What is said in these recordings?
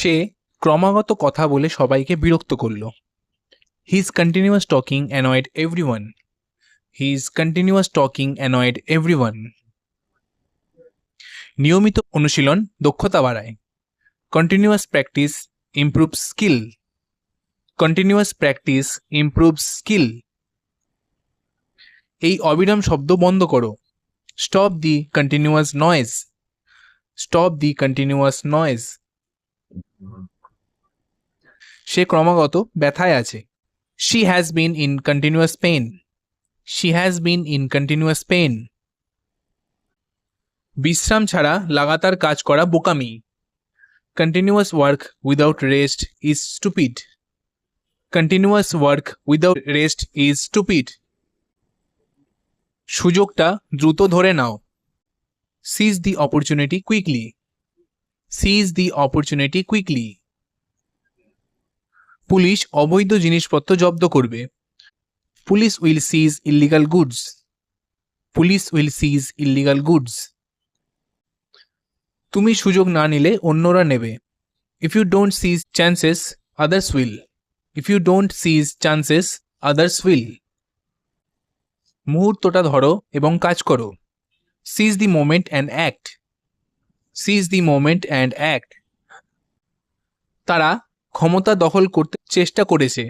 সে ক্রমাগত কথা বলে সবাইকে বিরক্ত করল। His continuous talking annoyed everyone. His continuous talking annoyed everyone. নিয়মিত অনুশীলন দক্ষতা বাড়ায়। Continuous practice improves skill. Continuous practice improves skill. এই অবিরাম শব্দ বন্ধ করো। Stop the continuous noise. Stop the continuous noise. সে ক্রমাগত ব্যথায় আছে। She has been in continuous pain. She has been in continuous pain. বিশ্রাম ছাড়া লাগাতার কাজ করা বোকামি। Continuous work without rest is stupid. Continuous work without rest is stupid. সুযোগটা দ্রুত ধরে নাও। Seize the opportunity quickly. Seize the opportunity quickly. Police অবৈধ জিনিসপত্র জব্দ করবে। Police will seize illegal goods. Police will seize illegal goods. তুমি সুযোগ না নিলে অন্যরা নেবে। If you don't seize chances, others will. If you don't seize chances, others will. মুহূর্তটা ধরো এবং কাজ করো। Seize the moment and act. Seize the moment and act. তারা ক্ষমতা দখল করতে চেষ্টা করেছে।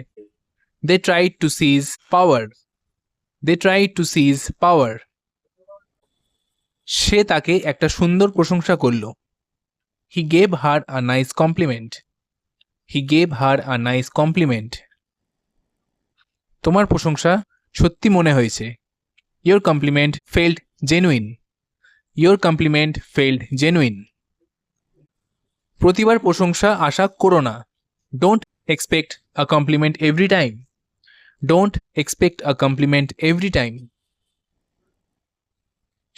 They tried to seize power. They tried to seize power. সে তাকে একটা সুন্দর প্রশংসা করল। He gave her a nice compliment. He gave her a nice compliment. তোমার প্রশংসা সত্যি মনে হয়েছে। Your compliment felt genuine. Your compliment felt genuine. প্রতিবার প্রশংসা আশা করো না। Don't expect a compliment every time. Don't expect a compliment every time.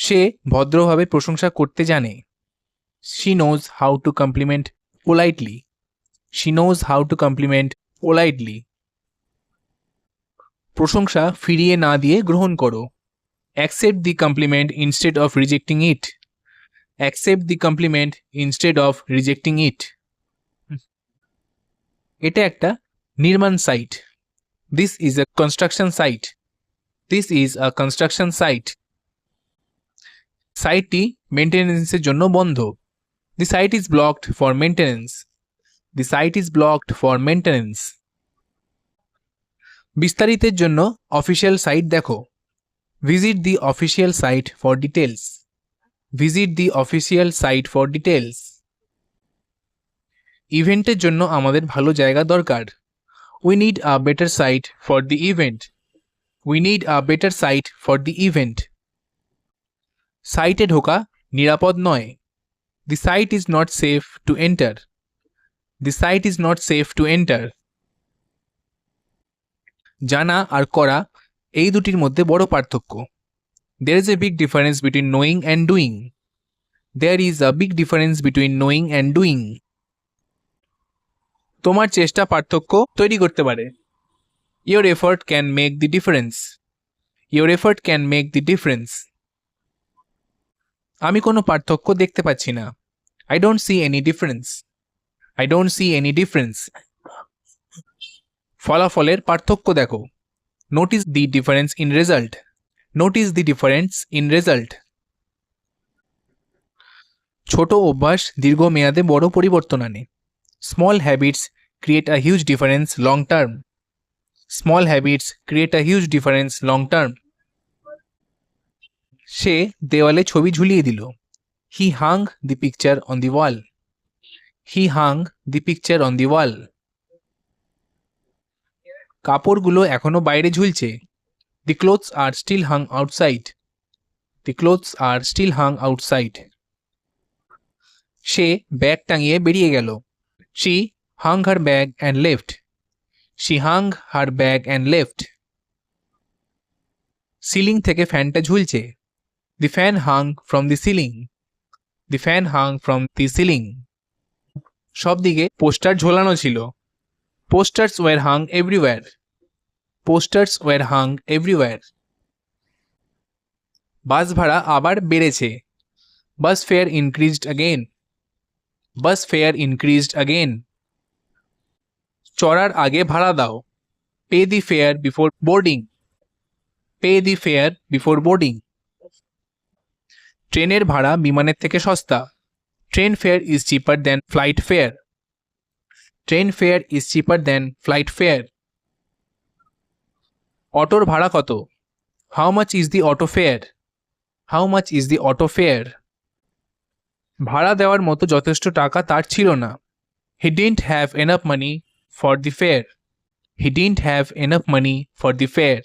সে ভদ্রভাবে প্রশংসা করতে জানে। She knows how to compliment politely. She knows how to compliment politely. প্রশংসা ফিরিয়ে না দিয়ে গ্রহণ করো। Accept the compliment instead of rejecting it. Accept the compliment instead of rejecting it. এটা একটা নির্মাণ site. This is a construction site. This is a construction site. সাইটটি মেইনটেনেন্সের জন্য বন্ধ। The site is blocked for maintenance. The site is blocked for maintenance. বিস্তারিতের জন্য official site দেখো। Visit the official site for details. Visit the official site for details. ইভেন্টের জন্য আমাদের ভালো জায়গা দরকার। We need a better site for the event. We need a better site for the event. সাইটে ঢোকা নিরাপদ নয়। The site is not safe to enter. The site is not safe to enter. জানা আর করা এই দুটির মধ্যে বড় পার্থক্য। There is a big difference between knowing and doing. There is a big difference between knowing and doing. তোমার চেষ্টা পার্থক্য তৈরি করতে পারে। Your effort can make the difference. Your effort can make the difference. আমি কোনো পার্থক্য দেখতে পাচ্ছি না। I don't see any difference. I don't see any difference. ফলাফলের পার্থক্য দেখো। Notice the difference in result. Notice the difference in result. ছোট অভ্যাস দীর্ঘমেয়াদে বড় পরিবর্তন আনে। Small habits create a huge difference long term. Small habits create a huge difference long term. সে দেওয়ালে ছবি ঝুলিয়ে দিল। He hung the picture on the wall. He hung the picture on the wall. কাপড়গুলো এখনো বাইরে ঝুলছে। The clothes are still hung outside. The clothes are still hung outside. Say bag টাঙিয়ে বেরিয়ে গেল। She hung her bag and left. She hung her bag and left. Ceiling থেকে ফ্যানটা ঝুলছে। The fan hung from the ceiling. The fan hung from the ceiling. সব দিকে poster ঝোলানো ছিল। Posters were hung everywhere. Posters were hung everywhere. বাস ভাড়া আবার বেড়েছে। Bus fare increased again. বাস ফেয়ার ইনক্রিজড অ্যাগেন। চড়ার আগে ভাড়া দাও। Pay the fair before boarding. Pay the fair before boarding. ট্রেনের ভাড়া বিমানের থেকে সস্তা। Train fair is cheaper than flight fair. Train fair is cheaper than flight fair. অটোর ভাড়া কত? How much is the auto fair? How much is the auto fair? ভাড়া দেওয়ার মতো যথেষ্ট টাকা তার ছিল না। He didn't have enough money for the fair. He didn't have enough money for the fair.